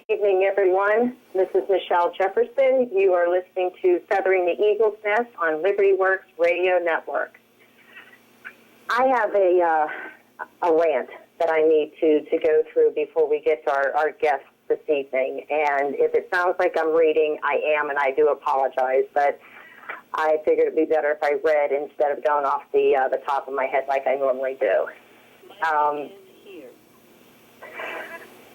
Evening, everyone. This is Michelle Jefferson. You are listening to Feathering the Eagle's Nest on Liberty Works Radio Network. I have a rant that I need to go through before we get to our guests this evening. And if it sounds like I'm reading, I am, and I do apologize. But I figured it'd be better if I read instead of going off the top of my head like I normally do.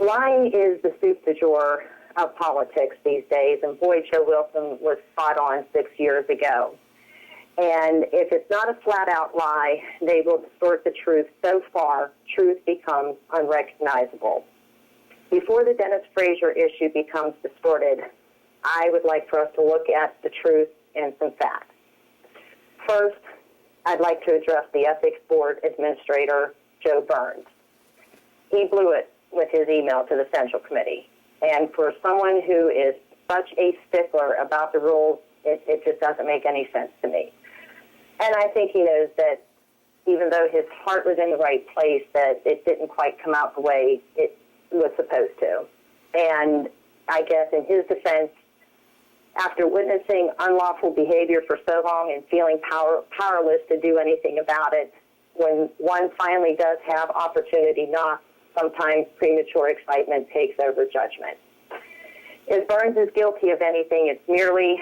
Lying is the soup du jour of politics these days, and boy, Joe Wilson was spot on 6 years ago. And if it's not a flat-out lie, they will distort the truth so far, truth becomes unrecognizable. Before the Dennis Frazier issue becomes distorted, I would like for us to look at the truth and some facts. First, I'd like to address the Ethics Board Administrator, Joe Burns. He blew it with his email to the Central Committee. And for someone who is such a stickler about the rules, it just doesn't make any sense to me. And I think he knows that even though his heart was in the right place, that it didn't quite come out the way it was supposed to. And I guess in his defense, after witnessing unlawful behavior for so long and feeling powerless to do anything about it, when one finally does have opportunity knocks, sometimes premature excitement takes over judgment. If Burns is guilty of anything, it's merely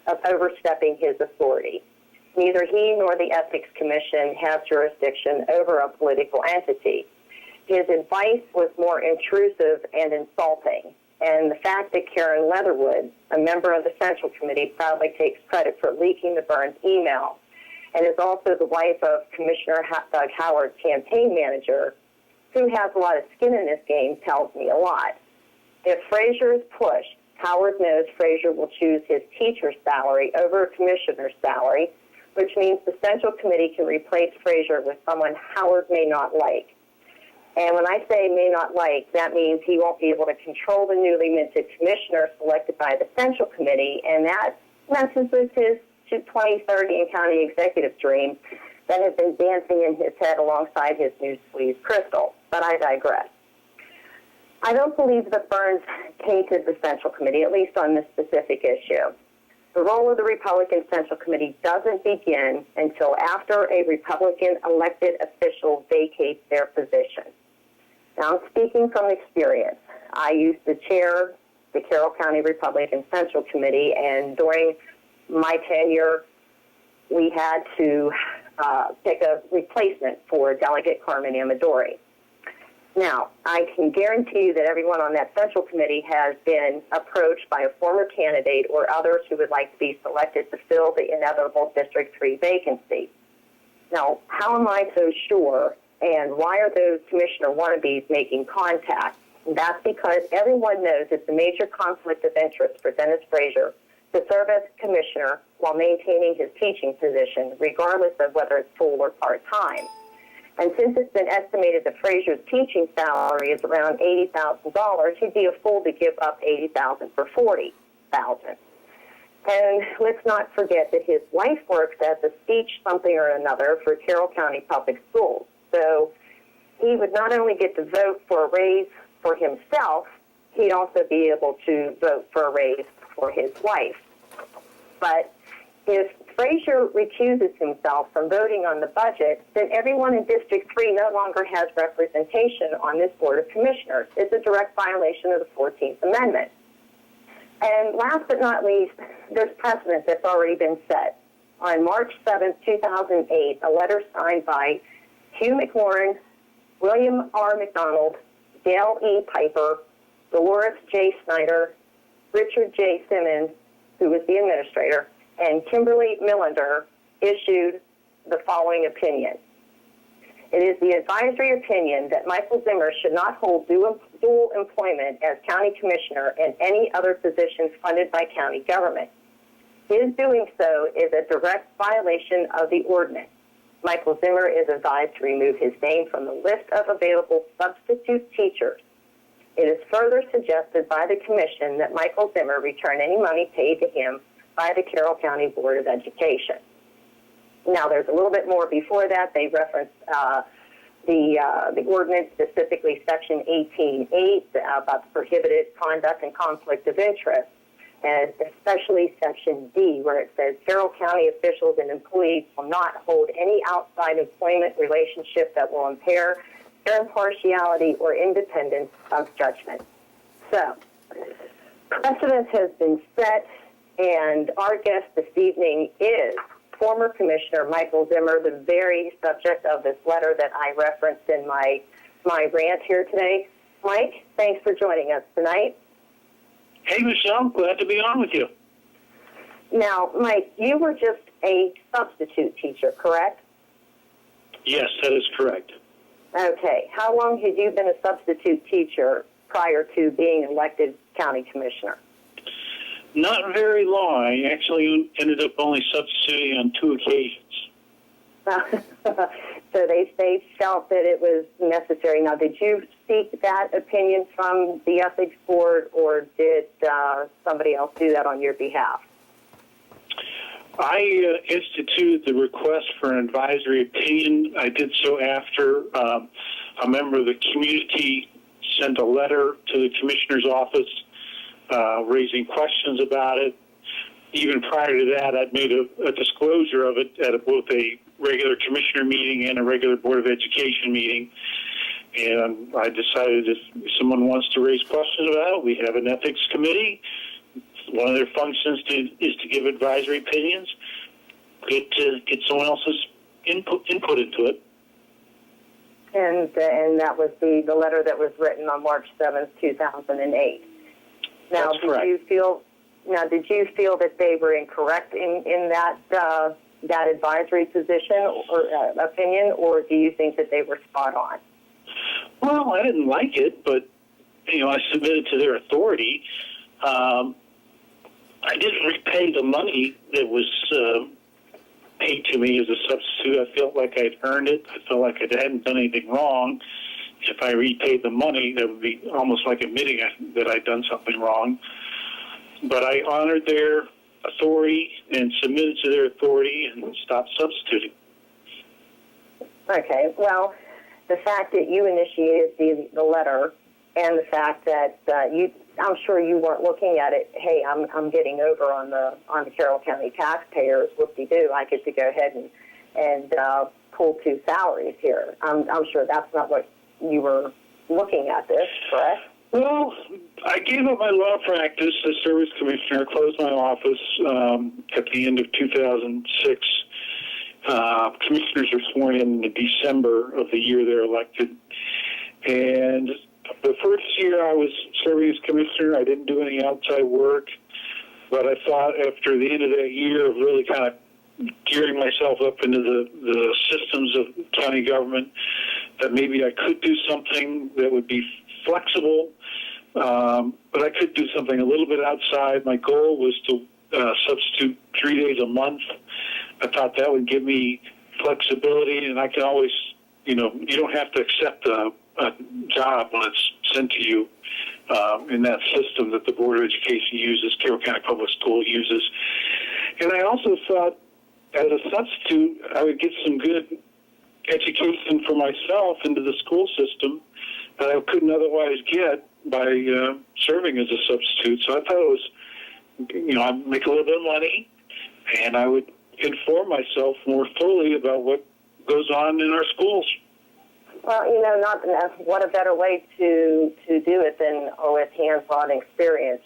of overstepping his authority. Neither he nor the Ethics Commission have jurisdiction over a political entity. His advice was more intrusive and insulting. And the fact that Karen Leatherwood, a member of the Central Committee, proudly takes credit for leaking the Burns email and is also the wife of Commissioner Doug Howard's campaign manager, who has a lot of skin in this game, tells me a lot. If Frazier is pushed, Howard knows Frazier will choose his teacher's salary over a commissioner's salary, which means the Central Committee can replace Frazier with someone Howard may not like. And when I say may not like, that means he won't be able to control the newly minted commissioner selected by the Central Committee, and that messes with his 2030 and county executive dreams that have been dancing in his head alongside his new squeeze crystal. But I digress. I don't believe that Burns tainted the Central Committee, at least on this specific issue. The role of the Republican Central Committee doesn't begin until after a Republican elected official vacates their position. Now, I'm speaking from experience. I used to chair the Carroll County Republican Central Committee, and during my tenure, we had to pick a replacement for Delegate Carmen Amadori. Now, I can guarantee you that everyone on that Central Committee has been approached by a former candidate or others who would like to be selected to fill the inevitable District 3 vacancy. Now, how am I so sure, and why are those commissioner wannabes making contact? That's because everyone knows it's a major conflict of interest for Dennis Frazier to serve as commissioner while maintaining his teaching position, regardless of whether it's full or part-time. And since it's been estimated that Frazier's teaching salary is around $80,000, he'd be a fool to give up $80,000 for $40,000. And let's not forget that his wife works as a speech something or another for Carroll County Public Schools. So he would not only get to vote for a raise for himself, he'd also be able to vote for a raise for his wife. But if Frazier recuses himself from voting on the budget, then everyone in District 3 no longer has representation on this Board of Commissioners. It's a direct violation of the 14th Amendment. And last but not least, there's precedent that's already been set. On March 7, 2008, a letter signed by Hugh McLaurin, William R. McDonald, Dale E. Piper, Dolores J. Snyder, Richard J. Simmons, who was the administrator, and Kimberly Millender issued the following opinion. It is the advisory opinion that Michael Zimmer should not hold dual employment as county commissioner and any other positions funded by county government. His doing so is a direct violation of the ordinance. Michael Zimmer is advised to remove his name from the list of available substitute teachers. It is further suggested by the commission that Michael Zimmer return any money paid to him by the Carroll County Board of Education. Now, there's a little bit more before that. They reference the ordinance, specifically Section 18.8 about the prohibited conduct and conflict of interest, and especially Section D, where it says Carroll County officials and employees will not hold any outside employment relationship that will impair their impartiality or independence of judgment. So, precedent has been set, and our guest this evening is former Commissioner Michael Zimmer, the very subject of this letter that I referenced in my rant here today. Mike, thanks for joining us tonight. Hey, Michelle, glad to be on with you. Now, Mike, you were just a substitute teacher, correct? Yes, that is correct. Okay. How long had you been a substitute teacher prior to being elected county commissioner? Not very long. I actually ended up only substituting on 2 occasions. So they felt that it was necessary. Now, did you seek that opinion from the ethics board, or did somebody else do that on your behalf? I instituted the request for an advisory opinion. I did so after a member of the community sent a letter to the commissioner's office raising questions about it. Even prior to that, I'd made a disclosure of it at both a regular commissioner meeting and a regular Board of Education meeting. And I decided if someone wants to raise questions about it, we have an ethics committee. One of their functions is to give advisory opinions, get someone else's input into it. And that was the letter that was written on March 7th, 2008. Now, That's correct. Did you feel that they were incorrect in that advisory position or opinion, or do you think that they were spot on? Well, I didn't like it, but I submitted to their authority. I didn't repay the money that was paid to me as a substitute. I felt like I'd earned it. I felt like I hadn't done anything wrong. If I repaid the money, that would be almost like admitting that I'd done something wrong. But I honored their authority and submitted to their authority and stopped substituting. Okay. Well, the fact that you initiated the letter and the fact that I'm sure you weren't looking at it, hey, I'm getting over on the Carroll County taxpayers, whoop-de-doo, I get to go ahead and pull 2 salaries here. I'm sure that's not what you were looking at this, correct? Well, I gave up my law practice as service commissioner, closed my office at the end of 2006. Commissioners are sworn in December of the year they're elected. And the first year I was serving as commissioner, I didn't do any outside work. But I thought after the end of that year of really kind of gearing myself up into the systems of county government, that maybe I could do something that would be flexible, but I could do something a little bit outside. My goal was to substitute 3 days a month. I thought that would give me flexibility, and I can always, you don't have to accept a job when it's sent to you in that system that the Board of Education uses, Carroll County Public School uses. And I also thought as a substitute, I would get some good education for myself into the school system that I couldn't otherwise get by serving as a substitute. So I thought it was, I'd make a little bit of money, and I would inform myself more fully about what goes on in our schools. Well, what a better way to do it than with hands-on experience.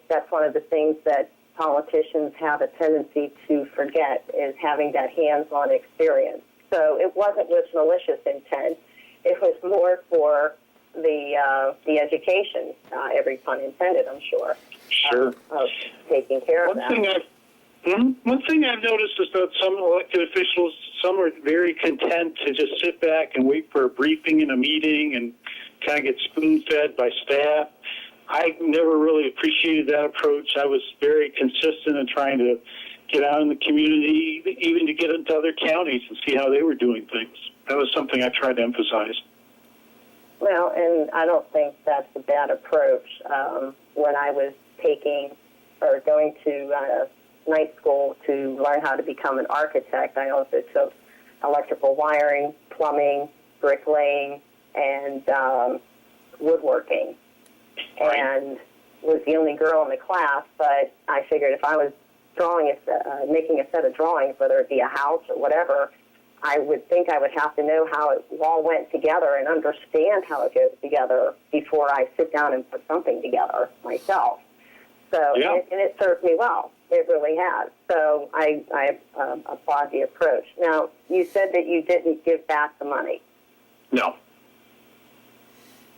That's one of the things that politicians have a tendency to forget, is having that hands-on experience. So it wasn't with malicious intent. It was more for the education, every pun intended, I'm sure. Sure. Of taking care of that. One thing I've noticed is that some elected officials, some are very content to just sit back and wait for a briefing in a meeting and kind of get spoon-fed by staff. I never really appreciated that approach. I was very consistent in trying to get out in the community, even to get into other counties and see how they were doing things. That was something I tried to emphasize. Well, and I don't think that's a bad approach. When I was going to night school to learn how to become an architect, I also took electrical wiring, plumbing, bricklaying and woodworking, and was the only girl in the class. But I figured if I was making a set of drawings, whether it be a house or whatever, I would think I would have to know how it all went together and understand how it goes together before I sit down and put something together myself. So, and it served me well. It really has. So I applaud the approach. Now, you said that you didn't give back the money. No.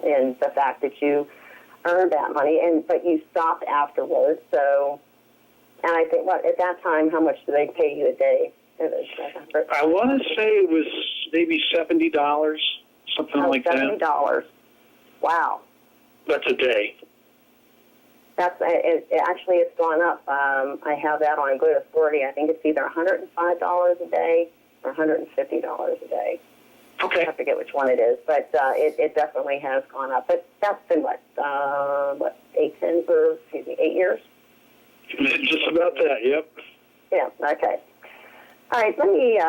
And the fact that you earned that money, but you stopped afterwards. So, and I think, at that time, how much do they pay you a day? I want to say it was maybe $70, something like that. $70. Wow. That's a day. Actually, it's gone up. I have that on Good Authority. I think it's either $105 a day or $150 a day. Okay. I forget which one it is, but it definitely has gone up. But that's been 8 years? Just about that, yep. Yeah, okay. All right, let me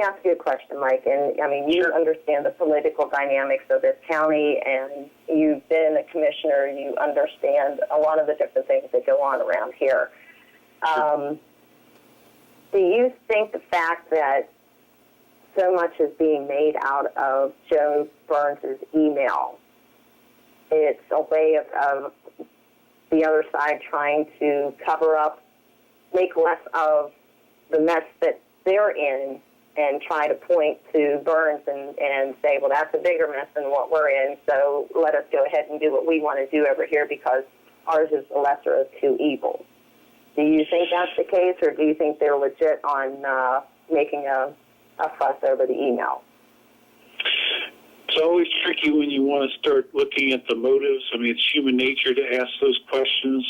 ask you a question, Mike. And, I mean, you understand the political dynamics of this county, and you've been a commissioner. You understand a lot of the different things that go on around here. Do you think the fact that so much is being made out of Joe Burns' email, it's a way of the other side trying to cover up, make less of the mess that they're in, and try to point to Burns and say, well, that's a bigger mess than what we're in, so let us go ahead and do what we want to do over here because ours is the lesser of two evils. Do you think that's the case, or do you think they're legit on making a fuss over the email? It's always tricky when you want to start looking at the motives. I mean, it's human nature to ask those questions.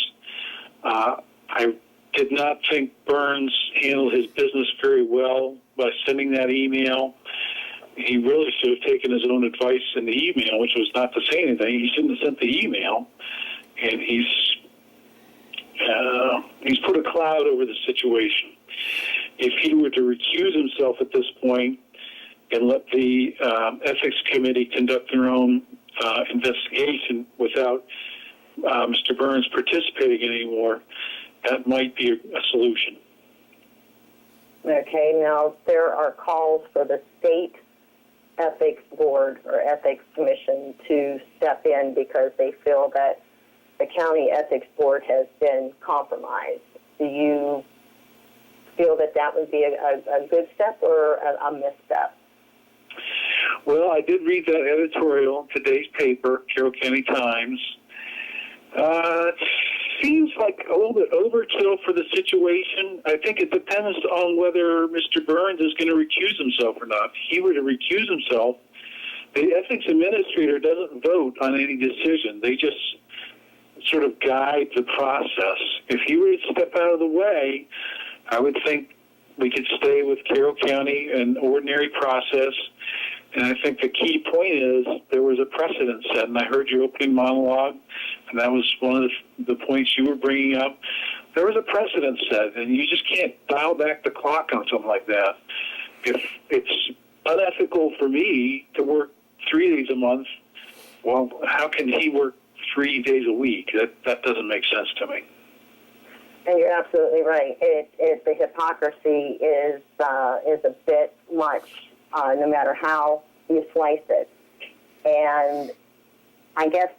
I did not think Burns handled his business very well by sending that email. He really should have taken his own advice in the email, which was not to say anything. He shouldn't have sent the email, and he's put a cloud over the situation. If he were to recuse himself at this point and let the ethics committee conduct their own investigation without Mr. Burns participating anymore, that might be a solution. Okay, now there are calls for the state ethics board or ethics commission to step in because they feel that the county ethics board has been compromised. Do you feel that that would be a good step or a misstep? Well, I did read that editorial in today's paper, Carroll County Times. It seems like a little bit overkill for the situation. I think it depends on whether Mr. Burns is going to recuse himself or not. If he were to recuse himself, the ethics administrator doesn't vote on any decision. They just sort of guide the process. If he were to step out of the way, I would think we could stay with Carroll County and ordinary process. And I think the key point is there was a precedent set, and I heard your opening monologue, and that was one of the points you were bringing up. There was a precedent set, and you just can't dial back the clock on something like that. If it's unethical for me to work 3 days a month, well, how can he work 3 days a week? That doesn't make sense to me. And you're absolutely right. The hypocrisy is a bit much, no matter how you slice it. And I guess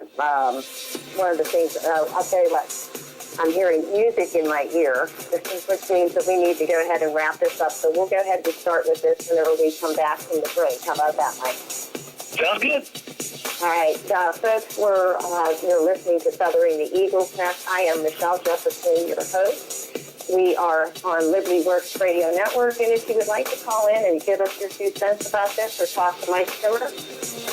one of the things, I'll tell you what, I'm hearing music in my ear, which means that we need to go ahead and wrap this up. So we'll go ahead and start with this whenever we come back from the break. How about that, Mike? Sounds good. All right, folks, you're listening to Feathering the Eagle's Nest. I am Michelle Jefferson, your host. We are on Liberty Works Radio Network, and if you would like to call in and give us your 2 cents about this or talk to Mike Zimmer,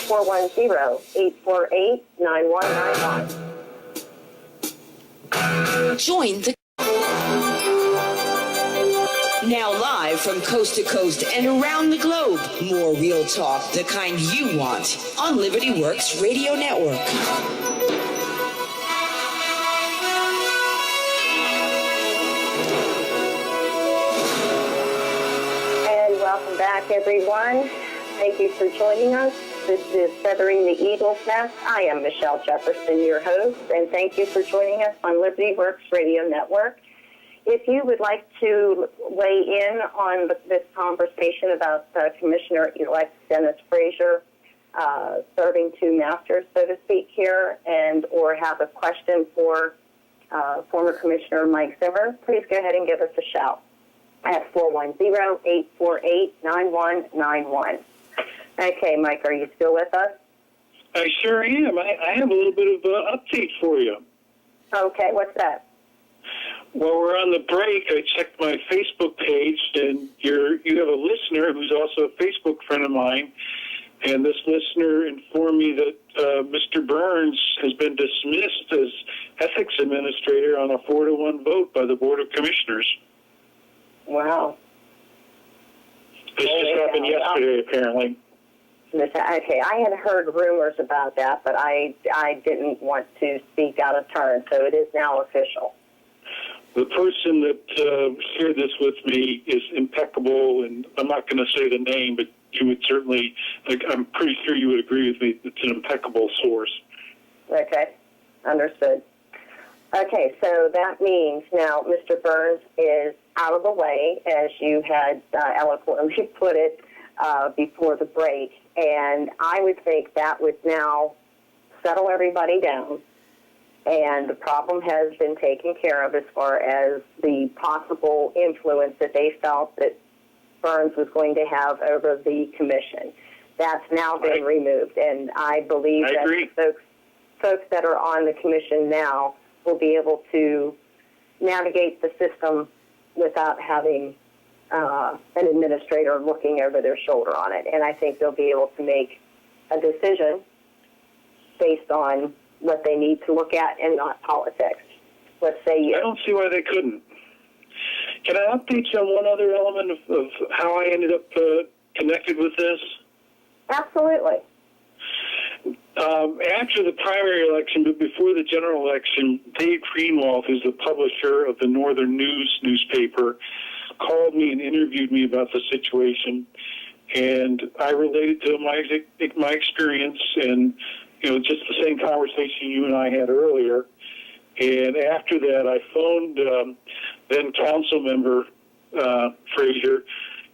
410-848-9191. Join the... Now live from coast to coast and around the globe, more real talk, the kind you want, on Liberty Works Radio Network. And welcome back, everyone. Thank you for joining us. This is Feathering the Eagle's Nest. I am Michelle Jefferson, your host, and thank you for joining us on Liberty Works Radio Network. If you would like to weigh in on this conversation about Commissioner-elect Dennis Frazier serving two masters, so to speak, here, and or have a question for former Commissioner Mike Zimmer, please go ahead and give us a shout at 410-848-9191. Okay, Mike, are you still with us? I sure am. I have a little bit of an update for you. Okay, what's that? While we're on the break, I checked my Facebook page, and you have a listener who's also a Facebook friend of mine, and this listener informed me that Mr. Burns has been dismissed as ethics administrator on a 4-1 vote by the Board of Commissioners. Wow. This just happened yesterday, apparently. Okay, I had heard rumors about that, but I didn't want to speak out of turn, so it is now official. The person that shared this with me is impeccable, and I'm not going to say the name, but you would certainly, I'm pretty sure you would agree with me, it's an impeccable source. Okay, understood. Okay, so that means now Mr. Burns is out of the way, as you had eloquently put it before the break, and I would think that would now settle everybody down, and the problem has been taken care of as far as the possible influence that they felt that Burns was going to have over the commission. That's now been removed, and I believe that folks that are on the commission now will be able to navigate the system without having an administrator looking over their shoulder on it. And I think they'll be able to make a decision based on what they need to look at and not politics. Let's say you. I don't see why they couldn't. Can I update you on one other element of how I ended up connected with this? Absolutely. After the primary election, but before the general election, Dave Greenwald, who's the publisher of the Northern News newspaper, called me and interviewed me about the situation, and I related to him my experience and just the same conversation you and I had earlier. And after that, I phoned then council member Frazier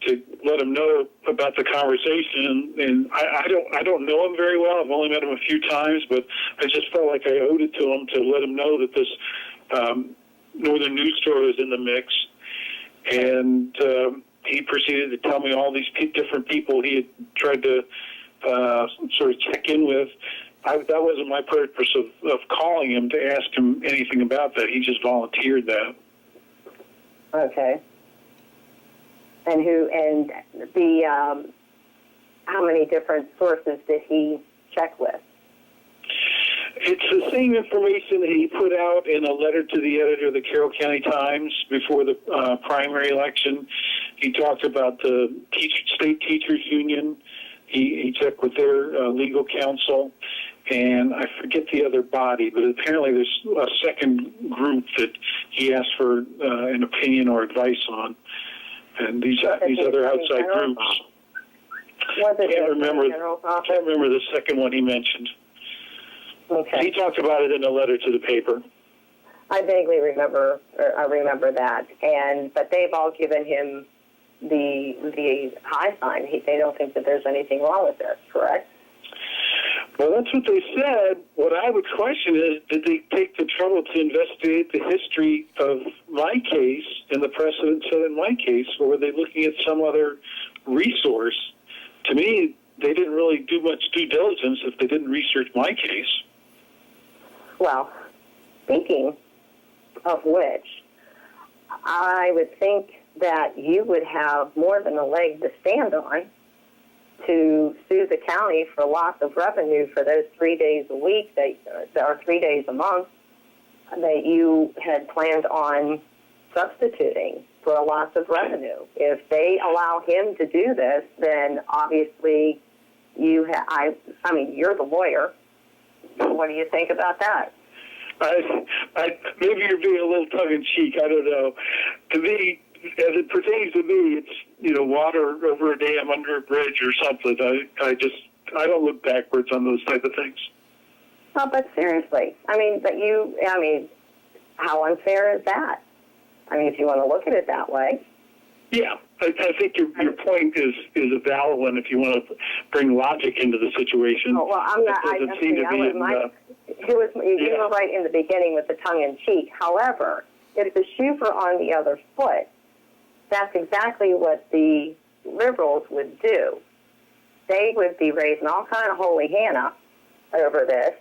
to let him know about the conversation. And I don't know him very well. I've only met him a few times, but I just felt like I owed it to him to let him know that this Northern News story was in the mix. And he proceeded to tell me all these different people he had tried to sort of check in with. That wasn't my purpose of calling him to ask him anything about that. He just volunteered that. Okay. And how many different sources did he check with? It's the same information that he put out in a letter to the editor of the Carroll County Times before the primary election. He talked about the state teachers union. He checked with their legal counsel, and I forget the other body, but apparently there's a second group that he asked for an opinion or advice on. And these other outside groups. I can't remember the second one he mentioned. Okay. He talked about it in a letter to the paper. I vaguely remember that, but they've all given him the high sign. They don't think that there's anything wrong with this, correct? Well, that's what they said. What I would question is, did they take the trouble to investigate the history of my case and the precedent set in my case, or were they looking at some other resource? To me, they didn't really do much due diligence if they didn't research my case. Well, speaking of which, I would think that you would have more than a leg to stand on to sue the county for loss of revenue for those 3 days a week, or 3 days a month, that you had planned on substituting for a loss of revenue. If they allow him to do this, then obviously you're the lawyer. What do you think about that? Maybe you're being a little tongue-in-cheek. I don't know. To me, as it pertains to me, it's, water over a dam, under a bridge or something. I don't look backwards on those type of things. Well, but seriously, how unfair is that? I mean, if you want to look at it that way. Yeah, I think your point is a valid one if you want to bring logic into the situation. Oh, well, I'm not. You were right in the beginning with the tongue-in-cheek. However, if the shoe were on the other foot, that's exactly what the liberals would do. They would be raising all kind of holy Hannah over this,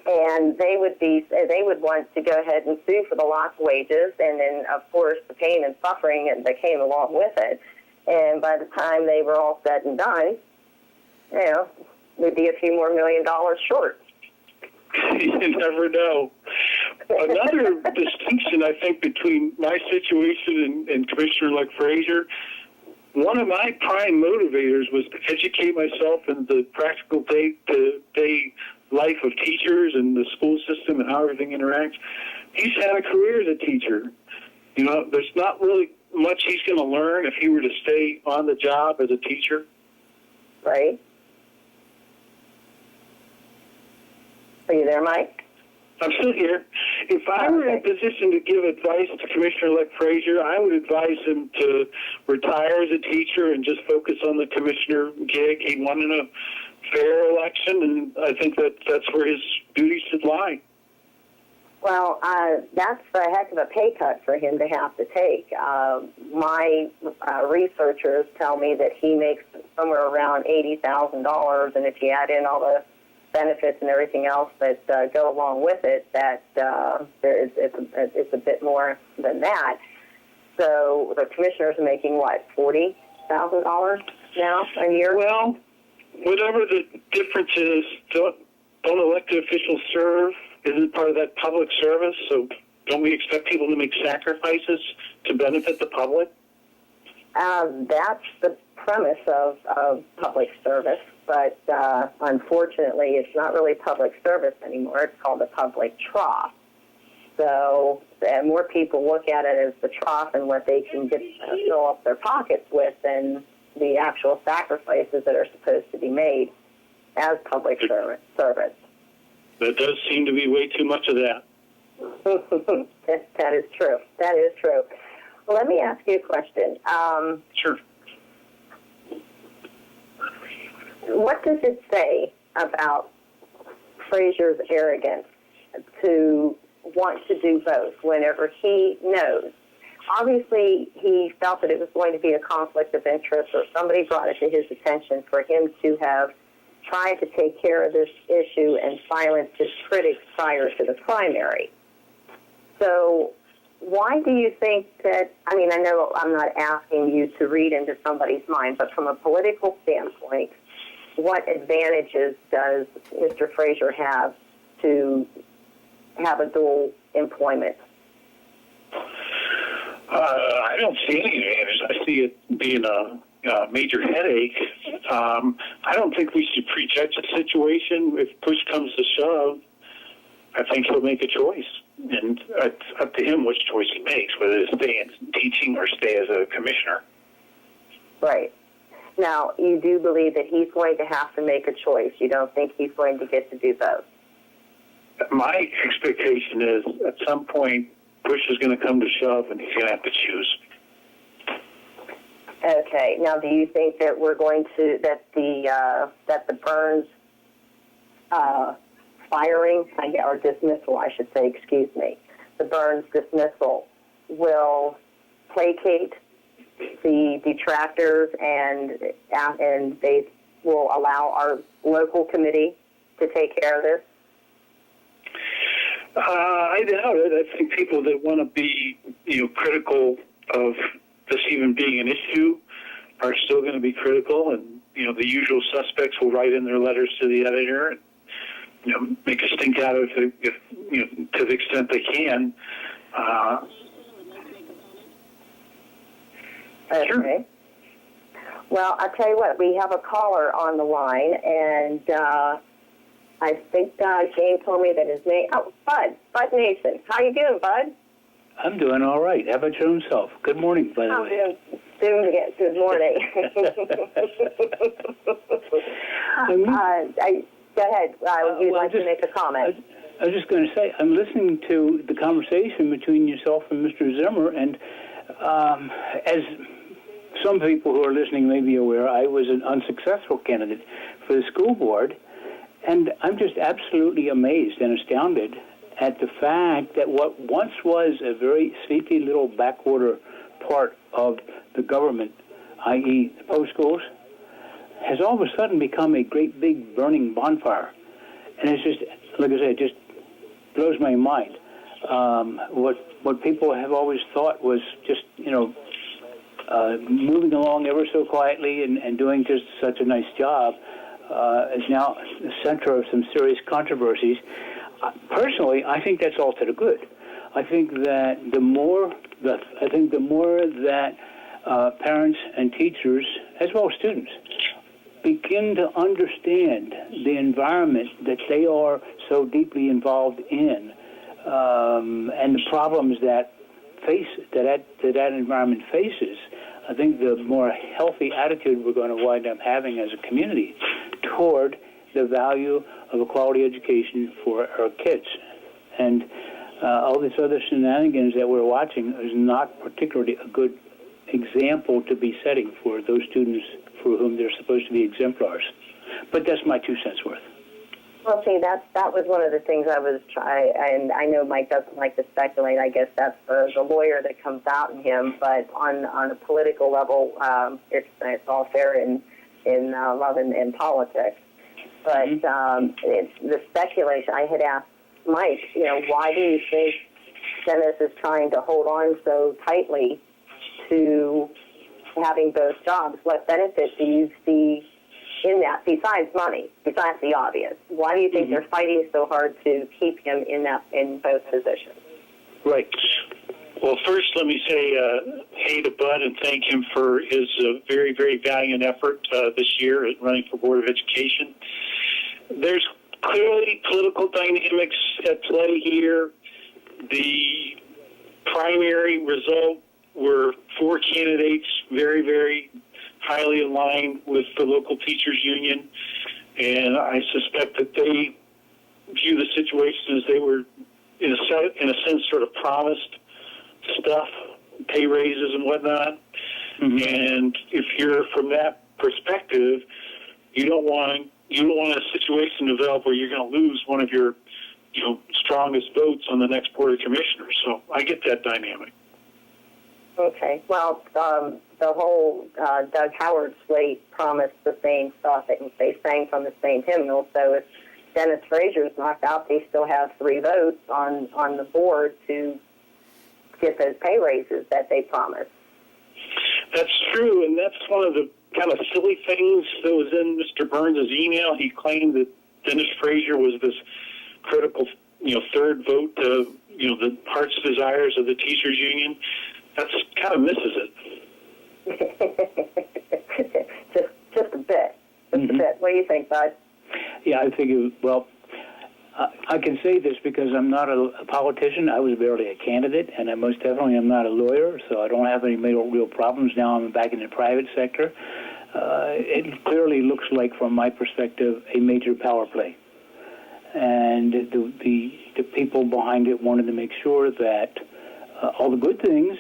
and they would want to go ahead and sue for the lost wages, and then of course the pain and suffering that came along with it. And by the time they were all said and done, we'd be a few more $1 million short. You never know. Another distinction, I think, between my situation and Commissioner-elect Frazier, one of my prime motivators was to educate myself in the practical day-to-day life of teachers and the school system and how everything interacts. He's had a career as a teacher. There's not really much he's going to learn if he were to stay on the job as a teacher. Right. Are you there, Mike? I'm still here. If I were in a position to give advice to Commissioner-elect Frazier, I would advise him to retire as a teacher and just focus on the commissioner gig. He won in a fair election, and I think that's where his duties should lie. Well, that's a heck of a pay cut for him to have to take. My researchers tell me that he makes somewhere around $80,000, and if you add in all the benefits and everything else that go along with it, that it's a bit more than that. So the commissioners are making, what, $40,000 now a year? Well, whatever the difference is, don't elected officials serve? Isn't part of that public service? So don't we expect people to make sacrifices to benefit the public? That's the premise of public service, but unfortunately it's not really public service anymore. It's called the public trough. So more people look at it as the trough and what they can get fill up their pockets with than the actual sacrifices that are supposed to be made as public service. There does seem to be way too much of that. That is true. That is true. Well, let me ask you a question. Sure. What does it say about Frazier's arrogance to want to do both whenever he knows? Obviously, he felt that it was going to be a conflict of interest, or somebody brought it to his attention for him to have tried to take care of this issue and silence his critics prior to the primary. So why do you think that, I know I'm not asking you to read into somebody's mind, but from a political standpoint, what advantages does Mr. Frazier have to have a dual employment? I don't see any advantage. I see it being a major headache. I don't think we should prejudge the situation. If push comes to shove, I think he'll make a choice. And it's up to him which choice he makes, whether to stay in teaching or stay as a commissioner. Right. Now, you do believe that he's going to have to make a choice. You don't think he's going to get to do both? My expectation is at some point, push is going to come to shove, and he's going to have to choose. Okay. Now, do you think that we're going to that the Burns firing or dismissal, I should say, the Burns dismissal will placate the detractors and they will allow our local committee to take care of this? I doubt it. I think people that want to be, critical of this even being an issue are still going to be critical, and the usual suspects will write in their letters to the editor and make a stink out of it if to the extent they can. Okay. Sure. Well, I'll tell you what, we have a caller on the line, and I think Jane told me that his name, Bud Nason. How you doing, Bud? I'm doing all right. How about your own self? Good morning, by the way. Good morning. Go ahead. You'd like to make a comment. I was just going to say, I'm listening to the conversation between yourself and Mr. Zimmer, and as some people who are listening may be aware, I was an unsuccessful candidate for the school board, and I'm just absolutely amazed and astounded at the fact that what once was a very sleepy little backwater part of the government, i.e. the post schools, has all of a sudden become a great big burning bonfire. And it's just, like I said, it just blows my mind. What people have always thought was just, moving along ever so quietly and doing just such a nice job is now the center of some serious controversies. Personally, I think that's all to the good. I think that the more that parents and teachers, as well as students, begin to understand the environment that they are so deeply involved in, and the problems that that environment faces, I think the more healthy attitude we're going to wind up having as a community toward the value of a quality education for our kids. And all this other shenanigans that we're watching is not particularly a good example to be setting for those students for whom they're supposed to be exemplars. But that's my 2 cents worth. Well, see, that was one of the things I was trying, and I know Mike doesn't like to speculate. I guess that's the lawyer that comes out in him. But on a political level, it's all fair in love and politics. But it's the speculation. I had asked Mike, why do you think Dennis is trying to hold on so tightly to having both jobs? What benefit do you see in that, besides money, besides the obvious? Why do you think they're fighting so hard to keep him in both positions? Right. Well, first, let me say hey to Bud and thank him for his very, very valiant effort this year at running for Board of Education. There's clearly political dynamics at play here. The primary result were 4 candidates, very, very highly aligned with the local teachers union, and I suspect that they view the situation as they were, in a sense, sort of promised stuff, pay raises and whatnot. And if you're from that perspective, you don't want a situation to develop where you're going to lose one of your, strongest votes on the next Board of Commissioners. So I get that dynamic. Okay. Well, the whole Doug Howard slate promised the same stuff. They sang from the same hymnal. So if Dennis Frazier's knocked out, they still have 3 votes on the board to get those pay raises that they promised. That's true, and that's one of the kind of silly things that was in Mr. Burns' email. He claimed that Dennis Frazier was this critical, third vote to, the heart's desires of the teachers union. That's kind of misses it. just a bit. Just a bit. What do you think, Bud? Yeah, I think, I can say this because I'm not a politician. I was barely a candidate, and I most definitely am not a lawyer, so I don't have any real problems. Now I'm back in the private sector. It clearly looks like, from my perspective, a major power play. And the people behind it wanted to make sure that all the good things,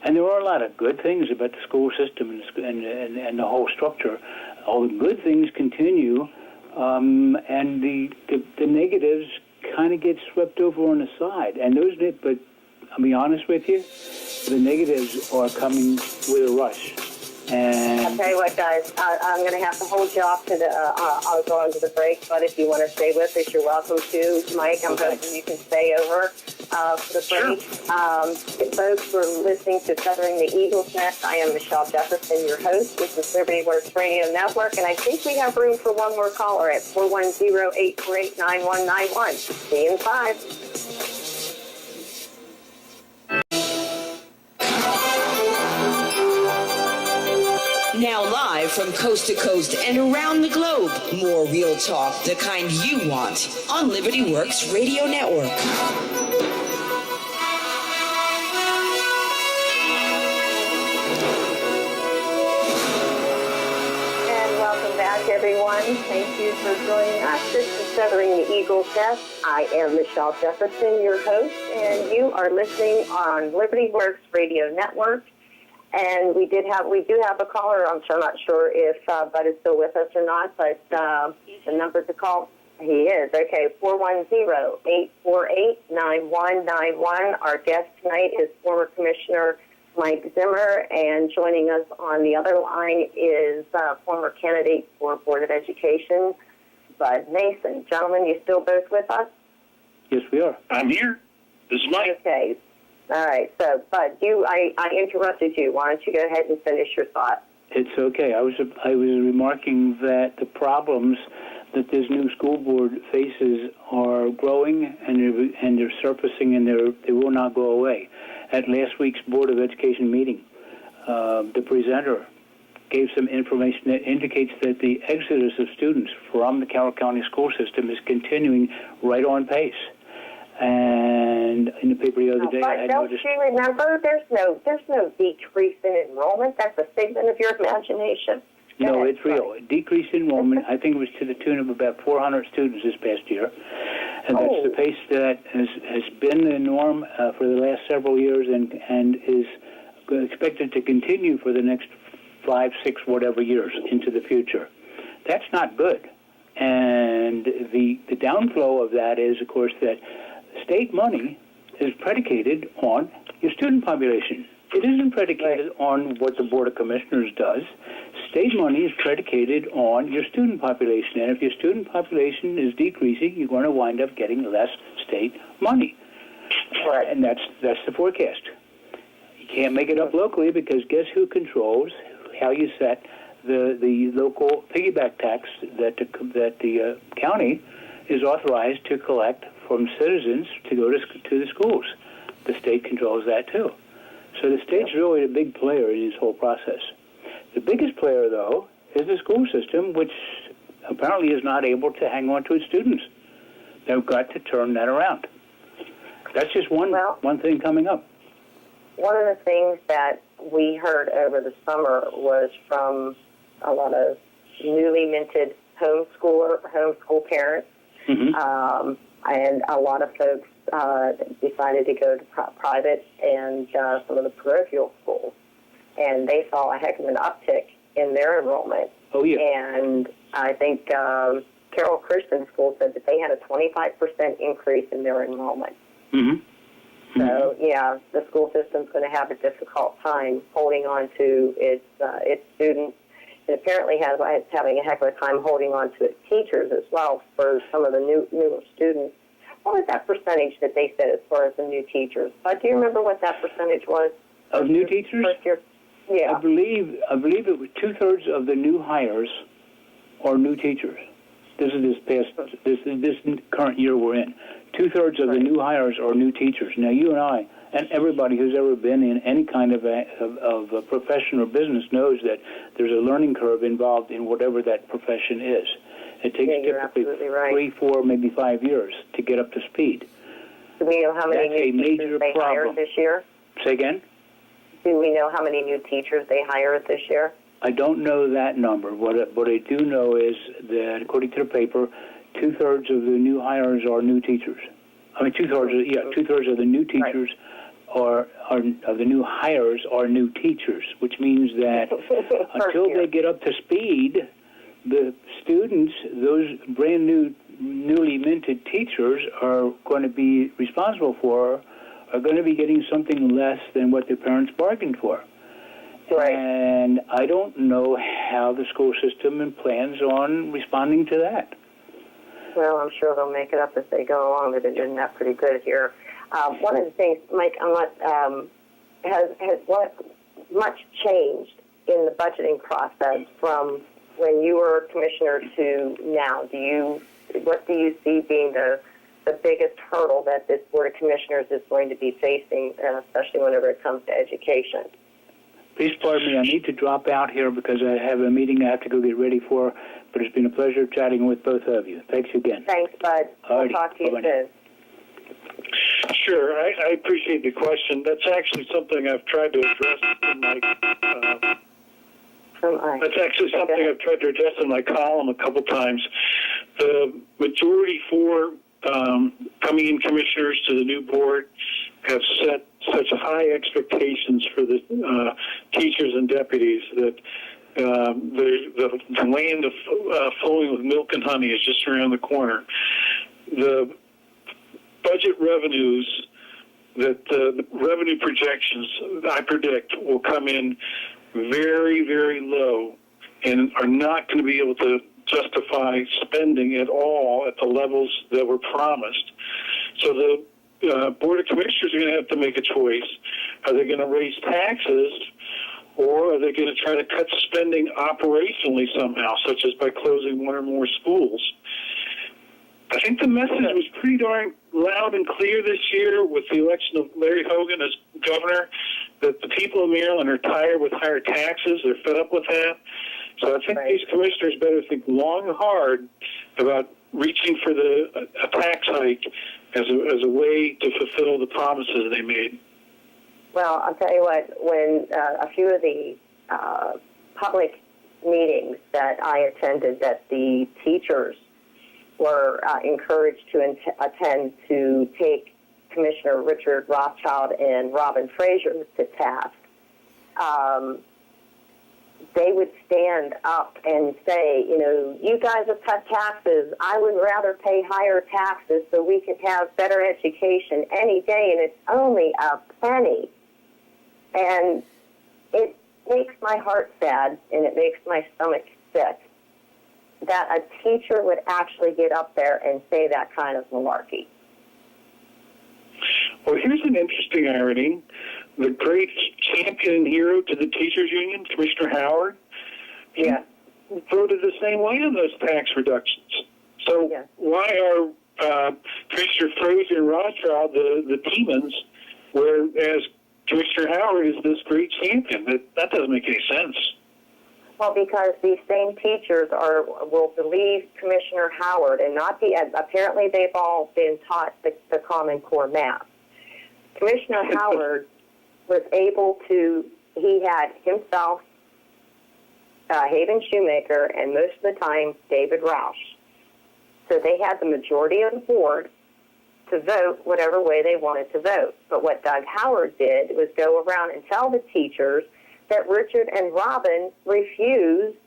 and there are a lot of good things about the school system and the whole structure, all the good things continue, and the negatives kind of get swept over on the side. And but I'll be honest with you, the negatives are coming with a rush. And I'll tell you what, guys, I'm going to have to hold you off to I'll go on to the break, but if you want to stay with us, you're welcome to. Mike, I'm hoping you can stay over for the break. Folks, we're listening to Feathering the Eagle's Nest. I am Michelle Jefferson, your host. This is Liberty Works Radio Network, and I think we have room for one more caller at 410-848-9191. See you in 5. Now live from coast to coast and around the globe, more real talk, the kind you want, on Liberty Works Radio Network. everyone. Thank you for joining us. This is Feathering the Eagle's Nest. I am Michelle Jefferson, your host, and you are listening on Liberty Works Radio Network. And we do have a caller. I'm not sure if Bud is still with us or not, but the number to call, he is. Okay, 410-848-9191. Our guest tonight is former Commissioner Mike Zimmer, and joining us on the other line is former candidate for Board of Education, Bud Nason. Gentlemen, you still both with us? Yes, we are. I'm here. This is Mike. Okay. All right. So, Bud, I interrupted you. Why don't you go ahead and finish your thought? It's okay. I was remarking that the problems that this new school board faces are growing and they're surfacing and they will not go away. At last week's Board of Education meeting, the presenter gave some information that indicates that the exodus of students from the Carroll County school system is continuing right on pace. And in the paper the other day, I noticed. Don't you remember? There's no decrease in enrollment. That's a figment of your imagination. No, it's real. A decrease in enrollment, I think it was to the tune of about 400 students this past year. And that's the pace that has been the norm for the last several years and is expected to continue for the next 5, 6, whatever years into the future. That's not good. And the downflow of that is, of course, that state money is predicated on your student population. It isn't predicated on what the Board of Commissioners does. State money is predicated on your student population, and if your student population is decreasing, you're going to wind up getting less state money. Right. And that's the forecast. You can't make it up locally because guess who controls how you set the local piggyback tax that the county is authorized to collect from citizens to go to the schools. The state controls that too. So the state's really a big player in this whole process. The biggest player, though, is the school system, which apparently is not able to hang on to its students. They've got to turn that around. That's just one thing coming up. One of the things that we heard over the summer was from a lot of newly minted homeschool parents, and a lot of folks decided to go to private and some of the parochial schools. And they saw a heck of an uptick in their enrollment. Oh, yeah. And I think Carroll Christian School said that they had a 25% increase in their enrollment. So, yeah, the school system's going to have a difficult time holding on to its students. It apparently it's having a heck of a time holding on to its teachers as well for some of the newer students. What was that percentage that they said as far as the new teachers? Do you remember what that percentage was? Of new teachers? First year? Yeah. I believe it was 2/3 of the new hires are new teachers. This is this current year we're in. 2/3 of the new hires are new teachers. Now, you and I and everybody who's ever been in any kind of a profession or business knows that there's a learning curve involved in whatever that profession is. It takes typically 3, 4, maybe 5 years to get up to speed. Do we know how many new teachers they hired this year? Say again? Do we know how many new teachers they hired this year? I don't know that number. What I do know is that, according to the paper, 2/3 of the new hires are new teachers. I mean, 2/3 of the new teachers of the new hires are new teachers, which means that until they get up to speed, the students, those brand new, newly minted teachers are going to be responsible for, are going to be getting something less than what their parents bargained for. Right. And I don't know how the school system plans on responding to that. Well, I'm sure they'll make it up as they go along. They've been doing that pretty good here. One of the things, Mike, has much changed in the budgeting process from when you were commissioner to now? What do you see being the biggest hurdle that this Board of Commissioners is going to be facing, especially whenever it comes to education? Please pardon me. I need to drop out here because I have a meeting I have to go get ready for, but it's been a pleasure chatting with both of you. Thanks again. Thanks, Bud. We'll talk to you soon. Sure. I appreciate the question. That's actually something I've tried to address in my That's actually something I've tried to address in my column a couple times. The majority for coming in commissioners to the new board have set such high expectations for the teachers and deputies that the land of flowing with milk and honey is just around the corner. The budget revenues that the revenue projections I predict will come in very, very low and are not going to be able to justify spending at all at the levels that were promised. So the Board of Commissioners are going to have to make a choice. Are they going to raise taxes, or are they going to try to cut spending operationally somehow, such as by closing one or more schools? I think the message was pretty darn loud and clear this year with the election of Larry Hogan as governor, that the people of Maryland are tired with higher taxes. They're fed up with that. So I think these commissioners better think long and hard about reaching for a tax hike as a way to fulfill the promises they made. Well, I'll tell you what, when a few of the public meetings that I attended that the teachers were encouraged to attend to take Commissioner Richard Rothschild and Robin Frazier to task, they would stand up and say, you guys have cut taxes. I would rather pay higher taxes so we could have better education any day, and it's only a penny. And it makes my heart sad, and it makes my stomach sick that a teacher would actually get up there and say that kind of malarkey. Well, here's an interesting irony. The great champion and hero to the teachers union, Commissioner Howard, he voted the same way on those tax reductions. So why are Commissioner Frazier and Rothschild the demons, whereas Commissioner Howard is this great champion? That doesn't make any sense. Well, because these same teachers will believe Commissioner Howard and not apparently they've all been taught the Common Core math. Commissioner Howard was able to, he had himself, Haven Shoemaker, and most of the time, David Roush. So they had the majority of the board to vote whatever way they wanted to vote. But what Doug Howard did was go around and tell the teachers that Richard and Robin refused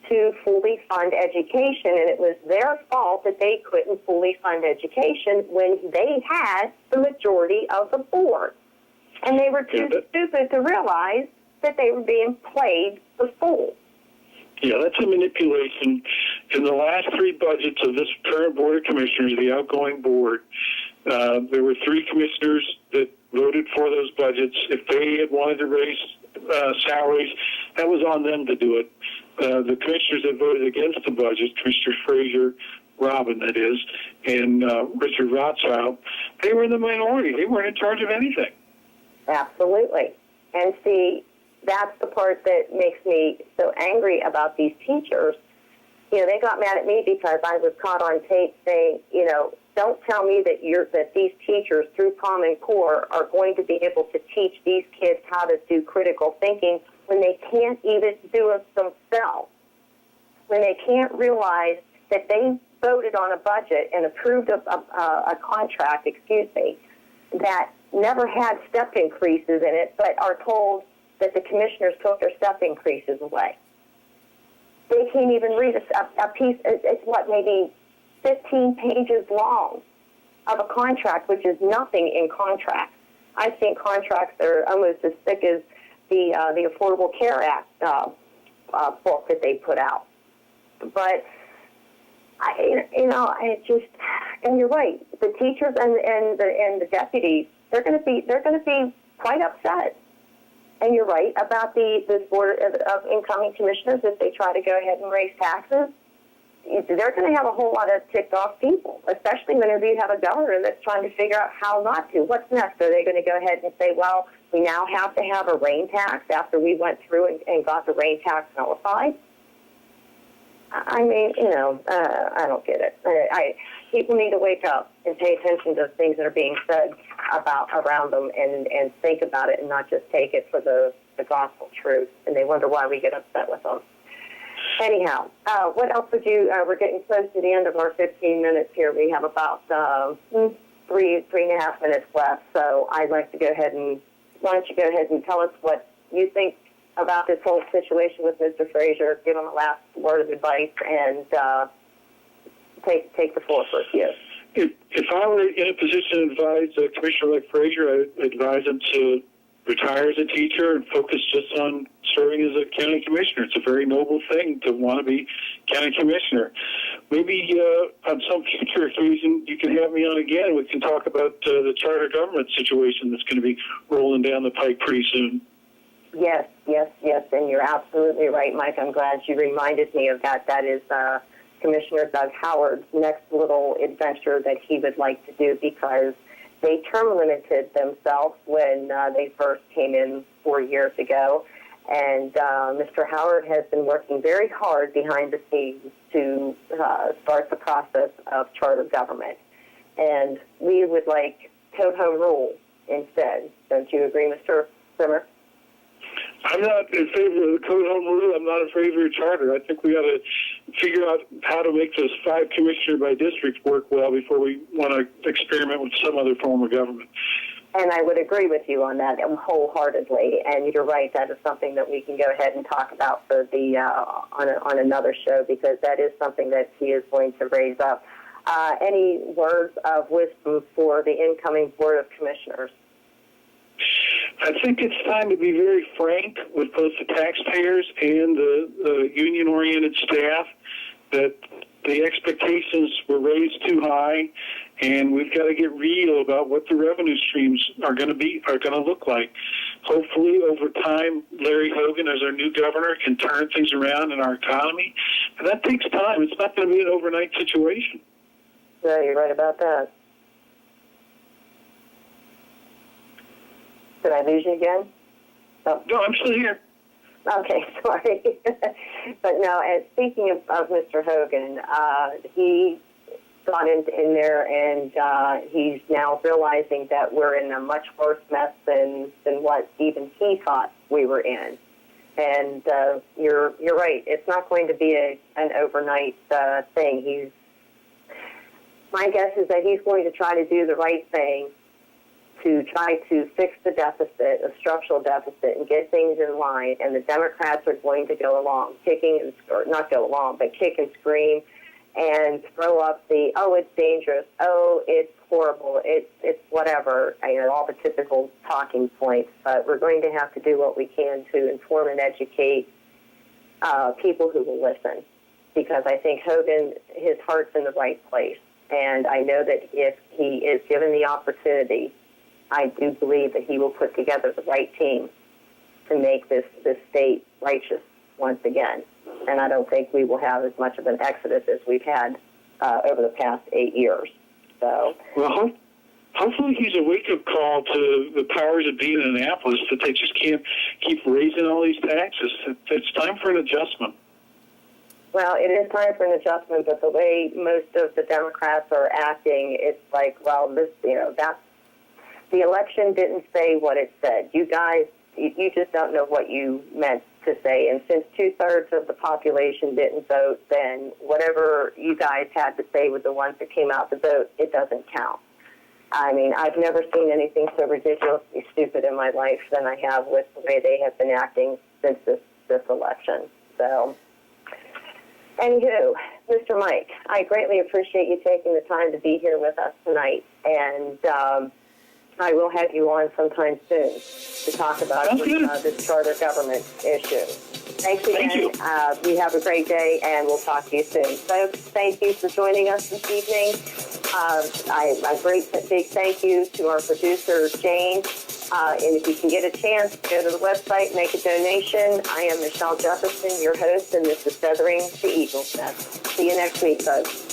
to fully fund education, and it was their fault that they couldn't fully fund education when they had the majority of the board. And they were too stupid to realize that they were being played the fool. Yeah, that's a manipulation. In the last three budgets of this current Board of Commissioners, the outgoing board, there were three commissioners that voted for those budgets. If they had wanted to raise salaries, that was on them to do it. The commissioners that voted against the budget, Commissioner Frazier, Robin, that is, and Richard Rothschild, they were in the minority. They weren't in charge of anything. Absolutely. And see, that's the part that makes me so angry about these teachers. They got mad at me because I was caught on tape saying, don't tell me that these teachers through Common Core are going to be able to teach these kids how to do critical thinking when they can't even do it themselves, when they can't realize that they voted on a budget and approved a contract, that never had step increases in it, but are told that the commissioners took their step increases away. They can't even read a piece. It's maybe 15 pages long of a contract, which is nothing in contracts. I've seen contracts that are almost as thick as the Affordable Care Act book that they put out. But and you're right. The teachers and the deputies, they're going to be quite upset. And you're right about this board of incoming commissioners. If they try to go ahead and raise taxes, they're going to have a whole lot of ticked off people, especially whenever you have a governor that's trying to figure out how not to. What's next? Are they going to go ahead and say, well, we now have to have a rain tax after we went through and got the rain tax nullified? I mean, I don't get it. People need to wake up and pay attention to things that are being said around them and think about it and not just take it for the the gospel truth, and they wonder why we get upset with them. Anyhow, what else would you, we're getting close to the end of our 15 minutes here. We have about 3.5 minutes left, so I'd like to go ahead and, why don't you go ahead and tell us what you think about this whole situation with Mr. Frazier, give him a last word of advice, and take the floor for a few. If I were in a position to advise a commissioner like Frazier, I'd advise him to retire as a teacher and focus just on serving as a county commissioner. It's a very noble thing to want to be county commissioner. Maybe on some future occasion you can have me on again and we can talk about the charter government situation that's going to be rolling down the pike pretty soon. Yes, and you're absolutely right, Mike. I'm glad you reminded me of that. That is Commissioner Doug Howard's next little adventure that he would like to do, because they term limited themselves when they first came in 4 years ago. And Mr. Howard has been working very hard behind the scenes to start the process of charter government. And we would like code home rule instead. Don't you agree, Mr. Zimmer? I'm not in favor of the code home rule. I'm not in favor of charter. I think we ought to figure out how to make this 5 commissioner by district work well before we want to experiment with some other form of government. And I would agree with you on that wholeheartedly. And you're right, that is something that we can go ahead and talk about for the on another show, because that is something that he is going to raise up. Any words of wisdom for the incoming Board of Commissioners? I think it's time to be very frank with both the taxpayers and the union-oriented staff that the expectations were raised too high, and we've got to get real about what the revenue streams are going to look like. Hopefully, over time, Larry Hogan, as our new governor, can turn things around in our economy, and that takes time. It's not going to be an overnight situation. Yeah, you're right about that. Did I lose you again? Oh. No, I'm still here. Okay, sorry. But no, speaking of Mr. Hogan, he got in there, and he's now realizing that we're in a much worse mess than what even he thought we were in. And you're right. It's not going to be an overnight thing. My guess is that he's going to try to do the right thing to try to fix the deficit, a structural deficit, and get things in line. And the Democrats are going to go along, kick and scream, and throw up the, oh, it's dangerous, oh, it's horrible, it's whatever, all the typical talking points. But we're going to have to do what we can to inform and educate people who will listen, because I think Hogan, his heart's in the right place. And I know that if he is given the opportunity, I do believe that he will put together the right team to make this state righteous once again. And I don't think we will have as much of an exodus as we've had over the past 8 years. So, well, hopefully he's a wake-up call to the powers that be in Annapolis, that they just can't keep raising all these taxes. It's time for an adjustment. Well, it is time for an adjustment, but the way most of the Democrats are acting, it's like, well, that's, the election didn't say what it said. You guys, you just don't know what you meant to say. And since 2/3 of the population didn't vote, then whatever you guys had to say with the ones that came out to vote, it doesn't count. I mean, I've never seen anything so ridiculously stupid in my life than I have with the way they have been acting since this election. So, anywho, Mr. Mike, I greatly appreciate you taking the time to be here with us tonight. And I will have you on sometime soon to talk about this charter government issue. Thanks again. Thank you. You have a great day, and we'll talk to you soon. So thank you for joining us this evening. A great big thank you to our producer, Jane. And if you can get a chance, go to the website, make a donation. I am Michelle Jefferson, your host, and this is Feathering the Eagle's Nest. See you next week, folks.